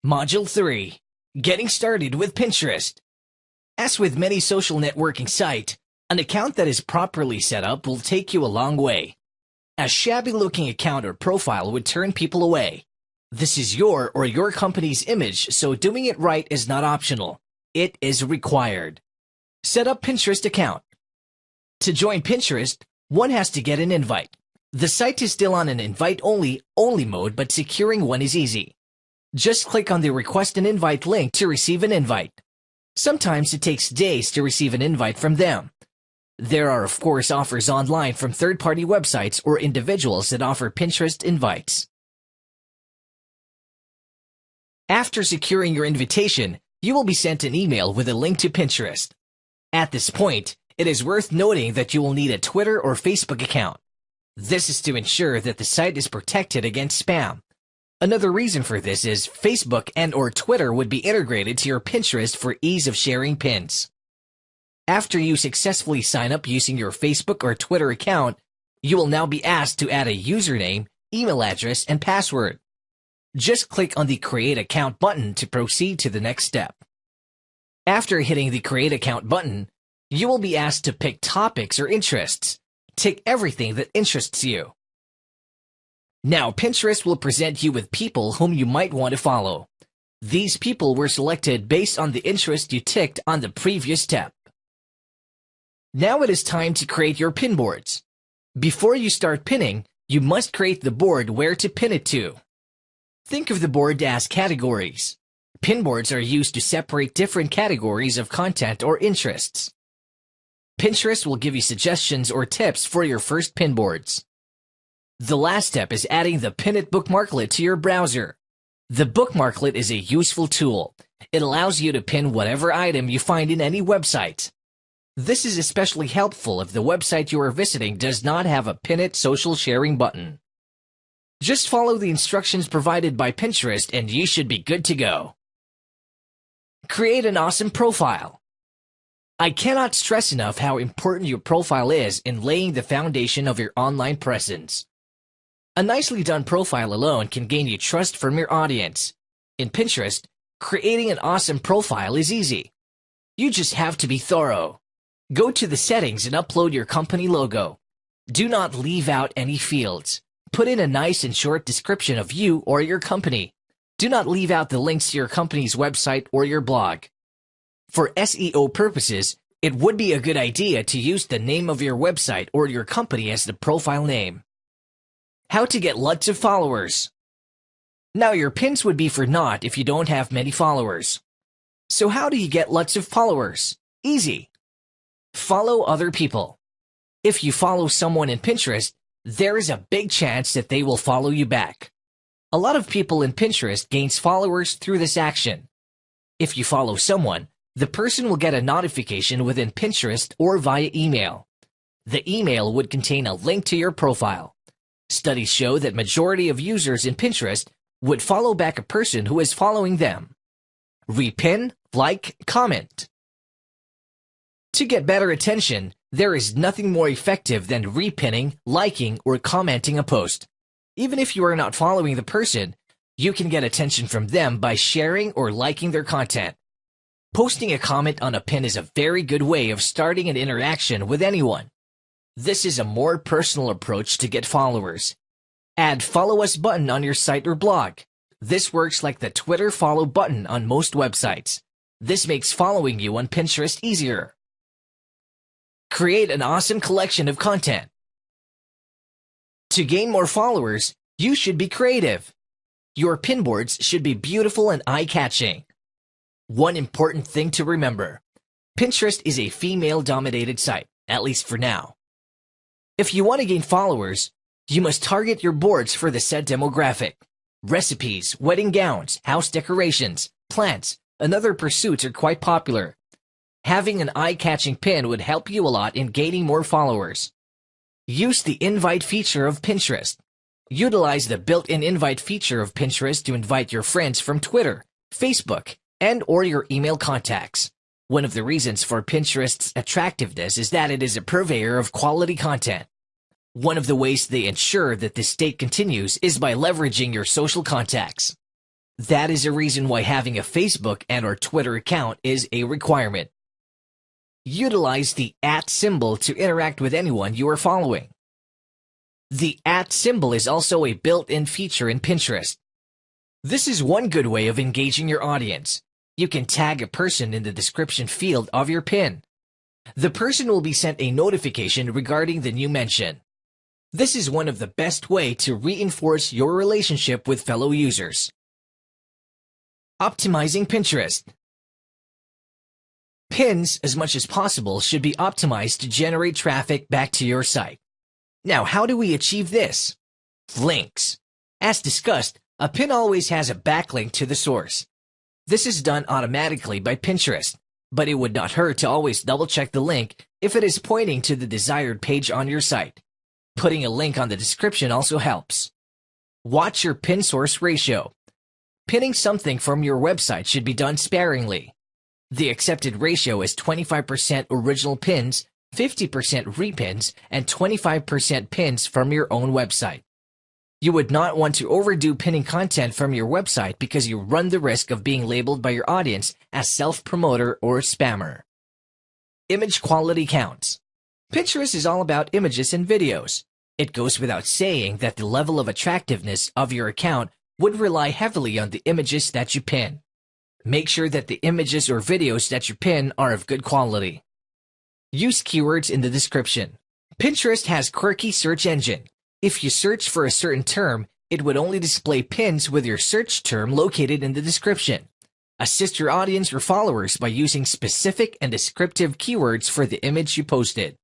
Module 3. Getting started with Pinterest. As with many social networking sites, an account that is properly set up will take you a long way. A shabby-looking account or profile would turn people away. This is your or your company's image, so doing it right is not optional. It is required. Set up Pinterest account. To join Pinterest, one has to get an invite. The site is still on an invite-only mode, but securing one is easy. Just click on the Request an Invite link to receive an invite. Sometimes it takes days to receive an invite from them. There are, of course, offers online from third-party websites or individuals that offer Pinterest invites. After securing your invitation, you will be sent an email with a link to Pinterest. At this point, it is worth noting that you will need a Twitter or Facebook account. This is to ensure that the site is protected against spam. Another reason for this is Facebook and/or Twitter would be integrated to your Pinterest for ease of sharing pins. After you successfully sign up using your Facebook or Twitter account, you will now be asked to add a username, email address, and password. Just click on the Create Account button to proceed to the next step. After hitting the Create Account button, you will be asked to pick topics or interests. Tick everything that interests you. Now, Pinterest will present you with people whom you might want to follow. These people were selected based on the interest you ticked on the previous step. Now it is time to create your pin boards. Before you start pinning, you must create the board where to pin it to. Think of the board as categories. Pin boards are used to separate different categories of content or interests. Pinterest will give you suggestions or tips for your first pin boards. The last step is adding the Pin It bookmarklet to your browser. The bookmarklet is a useful tool. It allows you to pin whatever item you find in any website. This is especially helpful if the website you are visiting does not have a Pin It social sharing button. Just follow the instructions provided by Pinterest and you should be good to go. Create an awesome profile. I cannot stress enough how important your profile is in laying the foundation of your online presence. A nicely done profile alone can gain you trust from your audience. In Pinterest, creating an awesome profile is easy. You just have to be thorough. Go to the settings and upload your company logo. Do not leave out any fields. Put in a nice and short description of you or your company. Do not leave out the links to your company's website or your blog. For SEO purposes, it would be a good idea to use the name of your website or your company as the profile name. How to get lots of followers. Now your pins would be for naught if you don't have many followers. So how do you get lots of followers? Easy. Follow other people. If you follow someone in Pinterest, there is a big chance that they will follow you back. A lot of people in Pinterest gains followers through this action. If you follow someone, the person will get a notification within Pinterest or via email. The email would contain a link to your profile. Studies show that majority of users in Pinterest would follow back a person who is following them. Repin, like, comment. To get better attention, there is nothing more effective than repinning, liking, or commenting a post. Even if you are not following the person, you can get attention from them by sharing or liking their content. Posting a comment on a pin is a very good way of starting an interaction with anyone. This is a more personal approach to get followers. Add Follow Us button on your site or blog. This works like the Twitter follow button on most websites. This makes following you on Pinterest easier. Create an awesome collection of content. To gain more followers, you should be creative. Your pin boards should be beautiful and eye-catching. One important thing to remember: Pinterest is a female-dominated site, at least for now. If you want to gain followers, you must target your boards for the set demographic. Recipes, wedding gowns, house decorations, plants, and other pursuits are quite popular. Having an eye-catching pin would help you a lot in gaining more followers. Use the invite feature of Pinterest. Utilize the built-in invite feature of Pinterest to invite your friends from Twitter, Facebook, and/or your email contacts. One of the reasons for Pinterest's attractiveness is that it is a purveyor of quality content. One of the ways they ensure that this state continues is by leveraging your social contacts. That is a reason why having a Facebook and/or Twitter account is a requirement. Utilize the @ symbol to interact with anyone you are following. The @ symbol is also a built-in feature in Pinterest. This is one good way of engaging your audience. You can tag a person in the description field of your pin. The person will be sent a notification regarding the new mention. This is one of the best ways to reinforce your relationship with fellow users. Optimizing Pinterest. Pins, as much as possible, should be optimized to generate traffic back to your site. Now, how do we achieve this? Links. As discussed, a pin always has a backlink to the source. This is done automatically by Pinterest, but it would not hurt to always double-check the link if it is pointing to the desired page on your site. Putting a link on the description also helps. Watch your pin source ratio. Pinning something from your website should be done sparingly. The accepted ratio is 25% original pins, 50% repins, and 25% pins from your own website. You would not want to overdo pinning content from your website because you run the risk of being labeled by your audience as self-promoter or spammer. Image quality counts. Pinterest is all about images and videos. It goes without saying that the level of attractiveness of your account would rely heavily on the images that you pin. Make sure that the images or videos that you pin are of good quality. Use keywords in the description. Pinterest has quirky search engine. If you search for a certain term, it would only display pins with your search term located in the description. Assist your audience or followers by using specific and descriptive keywords for the image you posted.